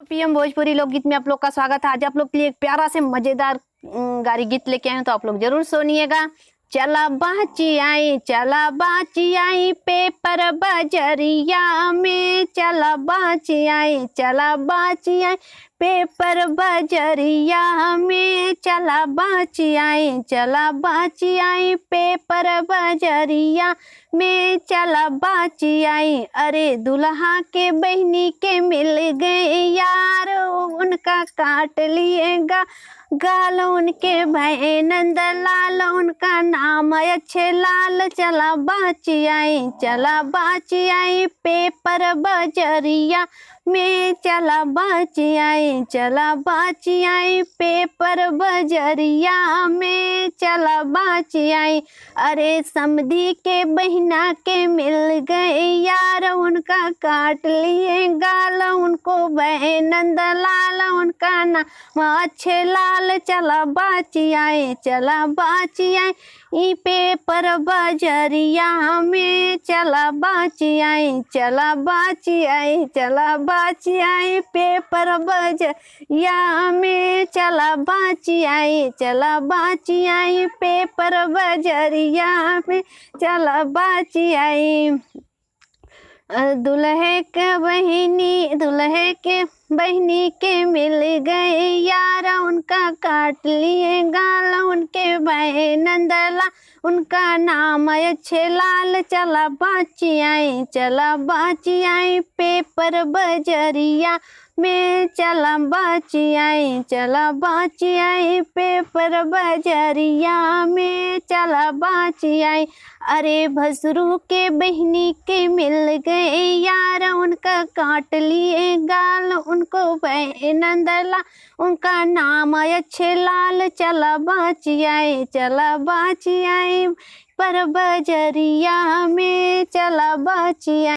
PM Bhojpuri लोकगीत में आप लोग का स्वागत है। आज आप लोग के लिए एक प्यारा से मजेदार गारी गीत लेके आए हैं, तो आप लोग जरूर सुनिएगा। चला बाची आई पेपर बजरिया में, चला बाची आई पेपर बजरिया में, चला बाची आई पेपर बजरिया में, चला बाची आई। अरे दुल्हा के बहनी के मिल गए यार, उनका काट लिएगा गाल, उनके भाई नंद लाल, उनका नाम अच्छे लाल। चला बाची आई पेपर बजरिया में, चला बाची आई पेपर बजरिया में, चला बाची आई। अरे समधी के बहिना के मिल गए यार, उनका काट लिए गाल, उनको बहन नंद लाल, उनका नाम अच्छे लाल। चला बाची आई पेपर बजरिया में, चला बाची आई पेपर बजरिया में, चला बाची आई पेपर बजरिया में, चला बाची आई। दुल्हे के बहनी के मिल गए यार, उनका काट लिए गाल, उनके भाई नंदला, उनका नाम अच्छे लाल। चला बाची आई पेपर बजरिया में, चला बाची आई पेपर बजरिया में, चला बाची आई। अरे भसरू के बहनी के मिल गए यार, उनका काट लिए गाल, उनको भाई नंदला, उनका नाम अच्छे लाल। चला बाची आई पर बजरिया में, चला बाची आई।